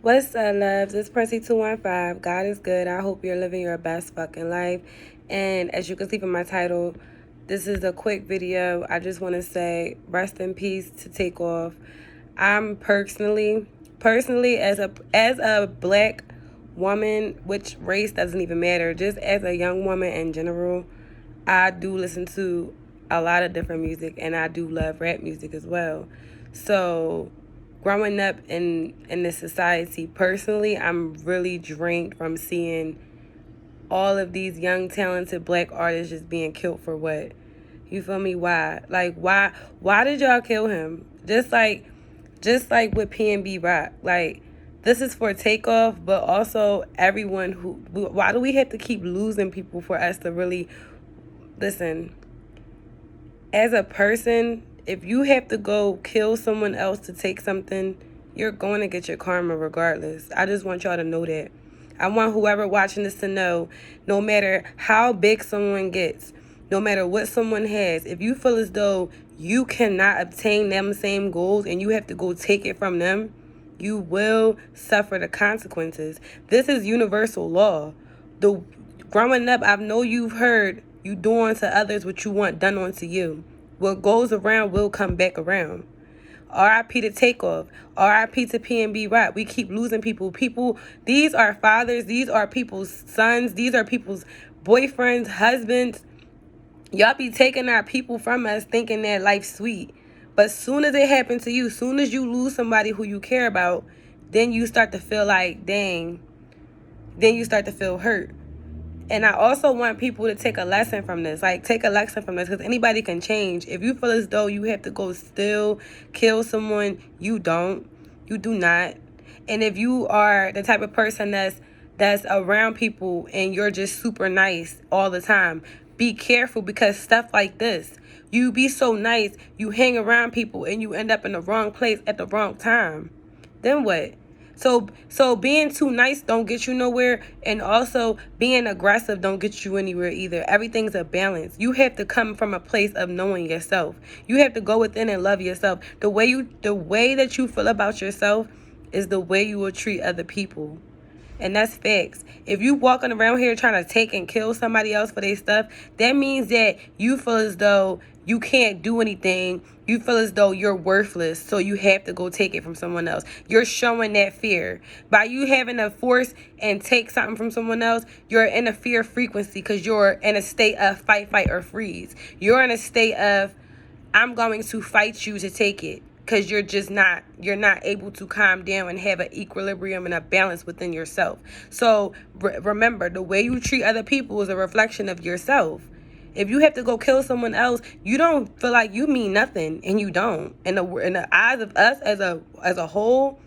What's up, loves? It's Princey215. God is good. I hope you're living your best fucking life. And as you can see from my title, this is a quick video. I just want to say rest in peace to Takeoff. I'm personally as a black woman, which race doesn't even matter, just as a young woman in general, I do listen to a lot of different music, and I do love rap music as well. So growing up in this society, personally, I'm really drained from seeing all of these young talented black artists just being killed for what? You feel me? Why? Like why did y'all kill him? Just like with PNB Rock. Like, this is for Takeoff, but also everyone who, why do we have to keep losing people for us to really listen? As a person, if you have to go kill someone else to take something, you're going to get your karma regardless. I just want y'all to know that. I want whoever watching this to know, no matter how big someone gets, no matter what someone has, if you feel as though you cannot obtain them same goals and you have to go take it from them, you will suffer the consequences. This is universal law. Growing up, I know you've heard, you do unto others what you want done unto you. What goes around will come back around. R.I.P. to Takeoff. R.I.P. to PNB Rock. We keep losing people. These are fathers. These are people's sons. These are people's boyfriends, husbands. Y'all be taking our people from us thinking that life's sweet. But soon as it happens to you, soon as you lose somebody who you care about, then you start to feel like, dang. Then you start to feel hurt. And I also want people to take a lesson from this. Like, take a lesson from this, because anybody can change. If you feel as though you have to go still kill someone, you don't. You do not. And if you are the type of person that's around people and you're just super nice all the time, be careful, because stuff like this, you be so nice, you hang around people and you end up in the wrong place at the wrong time. Then what? So being too nice don't get you nowhere, and also being aggressive don't get you anywhere either. Everything's a balance. You have to come from a place of knowing yourself. You have to go within and love yourself. The way that you feel about yourself is the way you will treat other people. And that's facts. If you walking around here trying to take and kill somebody else for their stuff, that means that you feel as though you can't do anything. You feel as though you're worthless, so you have to go take it from someone else. You're showing that fear. By you having to force and take something from someone else, you're in a fear frequency, because you're in a state of fight, or freeze. You're in a state of, I'm going to fight you to take it, because you're not able to calm down and have an equilibrium and a balance within yourself. So remember, the way you treat other people is a reflection of yourself. If you have to go kill someone else, you don't feel like you mean nothing, and you don't. In the eyes of us as a whole,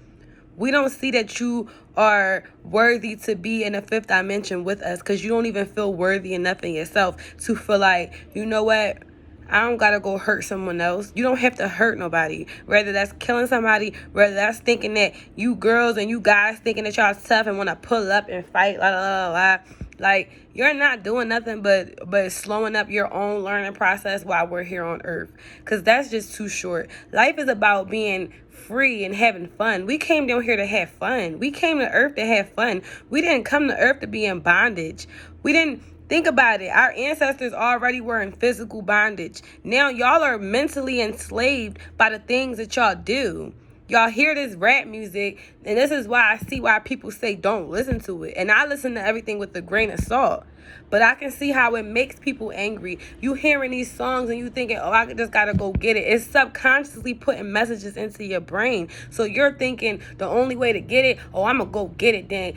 we don't see that you are worthy to be in a fifth dimension with us, because you don't even feel worthy enough in yourself to feel like, you know what? I don't gotta go hurt someone else. You don't have to hurt nobody. Whether that's killing somebody, whether that's thinking that you girls and you guys thinking that y'all tough and want to pull up and fight, la la la la. Like, you're not doing nothing but slowing up your own learning process while we're here on earth. Because that's just too short. Life is about being free and having fun. We came down here to have fun. We came to earth to have fun. We didn't come to earth to be in bondage. We didn't. Think about it. Our ancestors already were in physical bondage. Now y'all are mentally enslaved by the things that y'all do. Y'all hear this rap music, and this is why I see why people say don't listen to it. And I listen to everything with a grain of salt. But I can see how it makes people angry. You hearing these songs and you thinking, oh, I just gotta go get it. It's subconsciously putting messages into your brain. So you're thinking the only way to get it, oh, I'm gonna go get it then.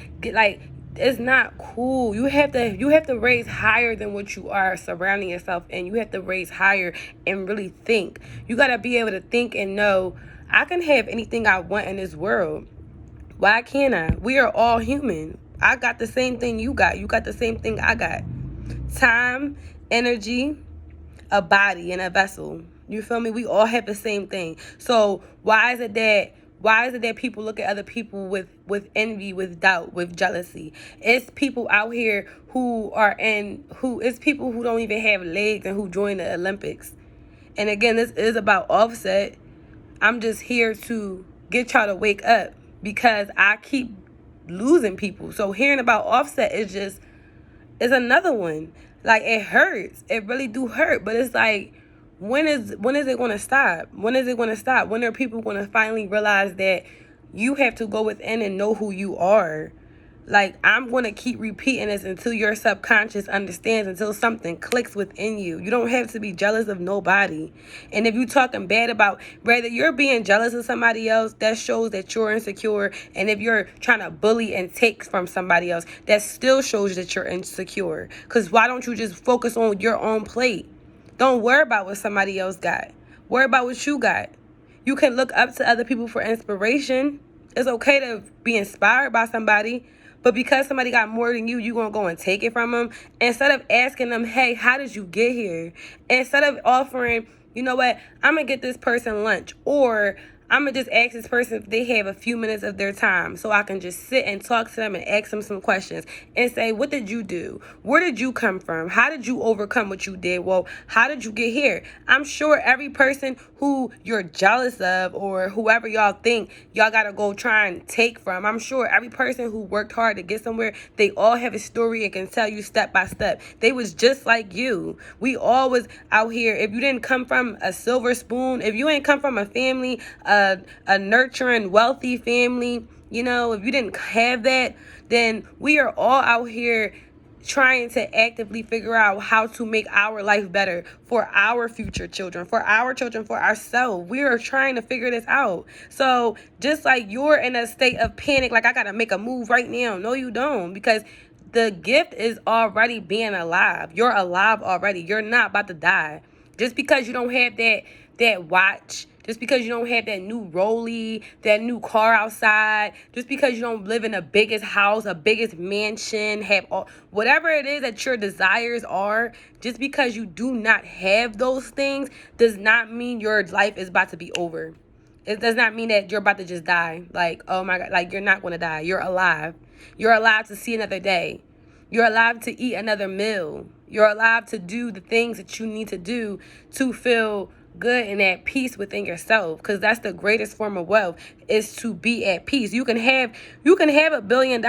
It's not cool. You have to raise higher than what you are surrounding yourself, and you have to raise higher and really think. You got to be able to think and know, I can have anything I want in this world. Why can't I? We are all human. I got the same thing you got. You got the same thing I got. Time, energy, a body, and a vessel. You feel me? We all have the same thing. So why is it that people look at other people with envy, with doubt, with jealousy? It's people out here it's people who don't even have legs and who join the Olympics. And again, this is about Offset. I'm just here to get y'all to wake up. because I keep losing people. So hearing about Offset is another one. Like, it hurts. It really do hurt. But it's like, when is it going to stop? When is it going to stop? When are people going to finally realize that you have to go within and know who you are? Like, I'm going to keep repeating this until your subconscious understands, until something clicks within you. You don't have to be jealous of nobody. And if you're talking bad about, whether you're being jealous of somebody else, that shows that you're insecure. And if you're trying to bully and take from somebody else, that still shows that you're insecure. Because why don't you just focus on your own plate? Don't worry about what somebody else got. Worry about what you got. You can look up to other people for inspiration. It's okay to be inspired by somebody. But because somebody got more than you, you're going to go and take it from them. Instead of asking them, hey, how did you get here? Instead of offering, you know what, I'm going to get this person lunch. Or I'm going to just ask this person if they have a few minutes of their time so I can just sit and talk to them and ask them some questions and say, what did you do? Where did you come from? How did you overcome what you did? Well, how did you get here? I'm sure every person who you're jealous of or whoever y'all think y'all got to go try and take from, I'm sure every person who worked hard to get somewhere, they all have a story and can tell you step by step. They was just like you. We all was out here. If you didn't come from a silver spoon, if you ain't come from a family, a nurturing, wealthy family, you know, if you didn't have that, then we are all out here trying to actively figure out how to make our life better for our future children, for ourselves. We are trying to figure this out. So just like you're in a state of panic, like I got to make a move right now. No, you don't, because the gift is already being alive. You're alive already. You're not about to die. Just because you don't have that watch, just because you don't have that new Rollie, that new car outside, just because you don't live in the biggest house, a biggest mansion, have all, whatever it is that your desires are, just because you do not have those things does not mean your life is about to be over. It does not mean that you're about to just die. Like, oh my God, like you're not going to die. You're alive. You're alive to see another day. You're alive to eat another meal. You're alive to do the things that you need to do to feel good and at peace within yourself, because that's the greatest form of wealth, is to be at peace. You can have $1 billion,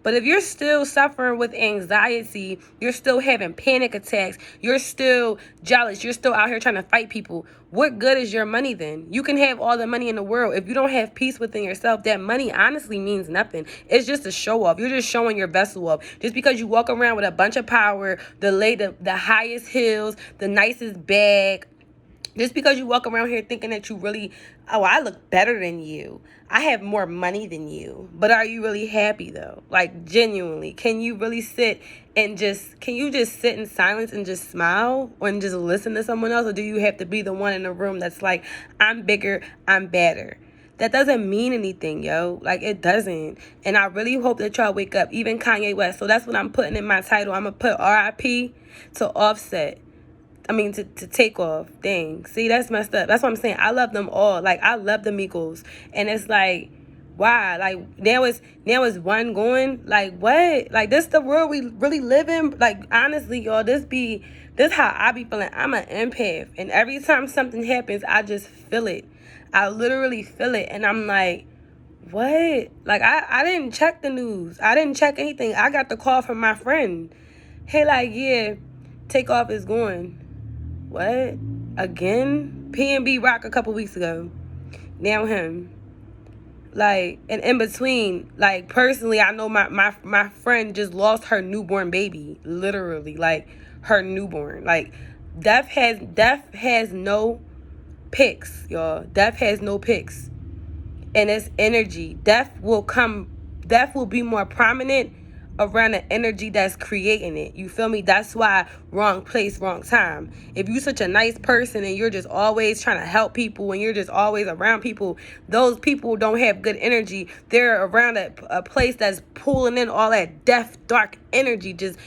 but if you're still suffering with anxiety, you're still having panic attacks, you're still jealous, you're still out here trying to fight people, what good is your money then? You can have all the money in the world. If you don't have peace within yourself, that money honestly means nothing. It's just a show off. You're just showing your vessel off. Just because you walk around with a bunch of power, the highest heels, the nicest bag, just because you walk around here thinking that you really, oh, I look better than you, I have more money than you, but are you really happy though? Like, genuinely, can you really sit and can you just sit in silence and just smile and just listen to someone else? Or do you have to be the one in the room that's like, I'm bigger, I'm better? That doesn't mean anything, yo. Like, it doesn't. And I really hope that y'all wake up, even Kanye West. So that's what I'm putting in my title. I'm going to put RIP to Offset. To Takeoff. Dang. See, that's messed up. That's what I'm saying. I love them all. Like, I love the Migos. And it's like, why? Like, now is one going? Like, what? Like, this the world we really live in? Like, honestly, y'all, this how I be feeling. I'm an empath. And every time something happens, I just feel it. I literally feel it. And I'm like, what? Like, I didn't check the news. I didn't check anything. I got the call from my friend. Hey, like, yeah, Takeoff is going. What? Again? P&B Rock a couple weeks ago. Now him. Like, and in between, like, personally, I know my friend just lost her newborn baby. Literally. Like, her newborn. Like, death has no picks, y'all. Death has no picks. And it's energy. Death will be more prominent around the energy that's creating it. You feel me? That's why wrong place, wrong time. If you're such a nice person and you're just always trying to help people and you're just always around people, those people don't have good energy. They're around a place that's pulling in all that death, dark energy, just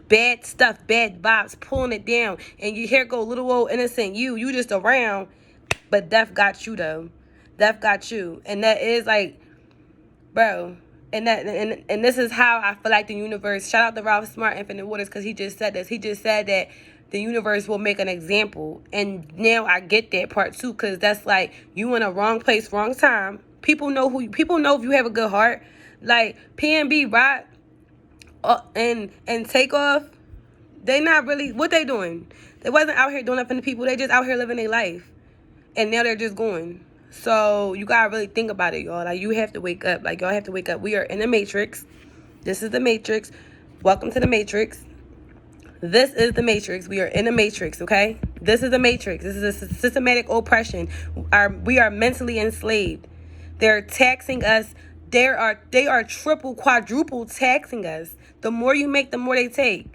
bad stuff, bad vibes, pulling it down. And you here go little old innocent you just around, but death got you though. Death got you. And that is like, bro, and this is how I feel like the universe, shout out to Ralph Smart, Infinite Waters, because he just said this. He just said that the universe will make an example. And now I get that part too, because that's like, you in a wrong place, wrong time. People know people know if you have a good heart. Like PNB, Rock, and Takeoff, they not really, what they doing? They wasn't out here doing nothing to people. They just out here living their life. And now they're just going. So you gotta really think about it, y'all. Like, you have to wake up. Like, y'all have to wake up. We are in the Matrix. This is the Matrix. Welcome to the Matrix. This is the Matrix. We are in the Matrix, okay? This is the Matrix. This is a systematic oppression. We are mentally enslaved. They're taxing us. They are triple, quadruple taxing us. The more you make, the more they take.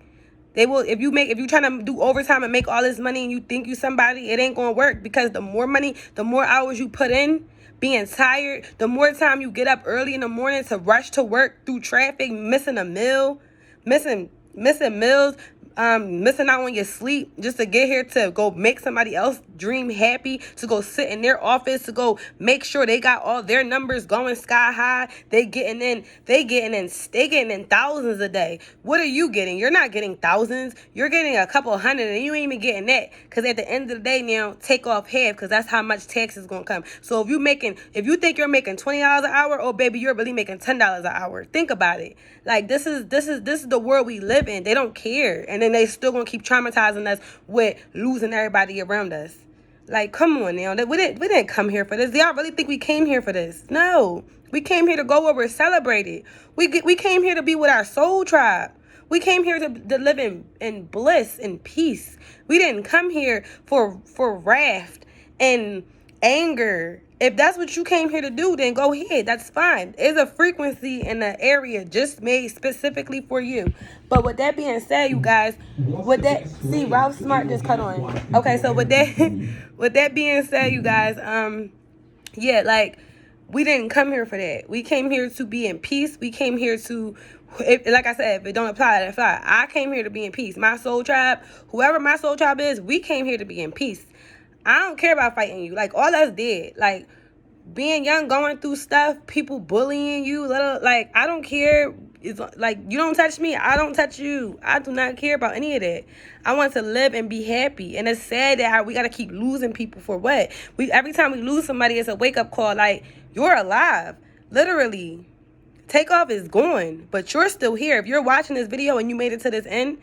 They will, if you're trying to do overtime and make all this money and you think you somebody, it ain't gonna work, because the more money, the more hours you put in, being tired, the more time you get up early in the morning to rush to work through traffic, missing a meal, missing meals, missing out on your sleep just to get here to go make somebody else dream happy, to go sit in their office, to go make sure they got all their numbers going sky high. They getting in thousands a day. What are you getting? You're not getting thousands. You're getting a couple hundred, and you ain't even getting that, because at the end of the day now, take off half, because that's how much tax is gonna come. So if you think you're making $20 an hour, oh baby, you're really making $10 an hour. Think about it. Like, this is the world we live in. They don't care, and then they still gonna keep traumatizing us with losing everybody around us. Like, come on now. We didn't come here for this. Do y'all really think we came here for this? No. We came here to go where we're celebrated. We came here to be with our soul tribe. We came here to live in bliss and peace. We didn't come here for wrath and anger. If that's what you came here to do, then go ahead. That's fine. There's a frequency in the area just made specifically for you. But with that being said, you guys, see, Ralph Smart just cut on. Okay, so with that being said, you guys, yeah, like, we didn't come here for that. We came here to be in peace. We came here to, like I said, if it don't apply, it apply. I came here to be in peace. My soul tribe, whoever my soul tribe is, we came here to be in peace. I don't care about fighting you. Like, all us did. Like, being young, going through stuff, people bullying you, like, I don't care. It's like, you don't touch me, I don't touch you. I do not care about any of that. I want to live and be happy. And it's sad that we got to keep losing people for what? Every time we lose somebody, it's a wake-up call. Like, you're alive. Literally. Takeoff is gone, but you're still here. If you're watching this video and you made it to this end,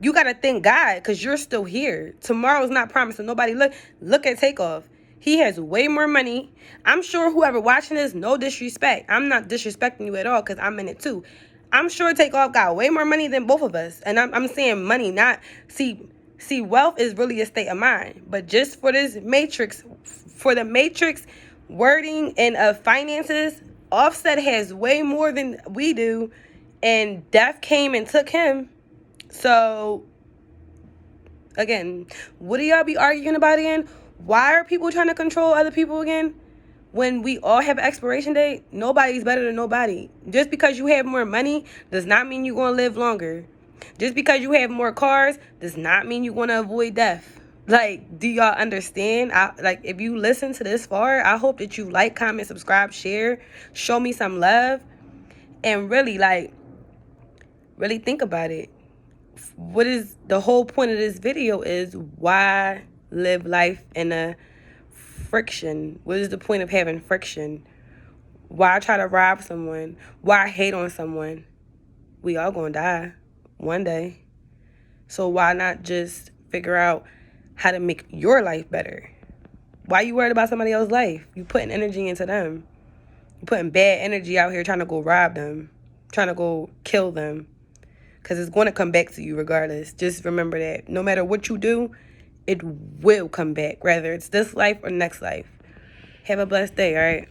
you got to thank God, because you're still here. Tomorrow's not promised. So nobody look at Takeoff. He has way more money. I'm sure whoever watching this, no disrespect. I'm not disrespecting you at all, because I'm in it too. I'm sure Takeoff got way more money than both of us. And I'm saying money, not... See, wealth is really a state of mind. But just for this matrix, for the matrix wording and finances, Offset has way more than we do. And death came and took him. So, again, what do y'all be arguing about again? Why are people trying to control other people again? When we all have an expiration date, nobody's better than nobody. Just because you have more money does not mean you're going to live longer. Just because you have more cars does not mean you're going to avoid death. Like, do y'all understand? Like, if you listen to this far, I hope that you like, comment, subscribe, share, show me some love, and really think about it. What is the whole point of this video is, why live life in a friction? What is the point of having friction? Why try to rob someone? Why hate on someone? We all gonna die one day. So why not just figure out how to make your life better? Why you worried about somebody else's life? You putting energy into them. You putting bad energy out here trying to go rob them, trying to go kill them. Because it's going to come back to you regardless. Just remember that. No matter what you do, it will come back. Whether it's this life or next life. Have a blessed day, all right?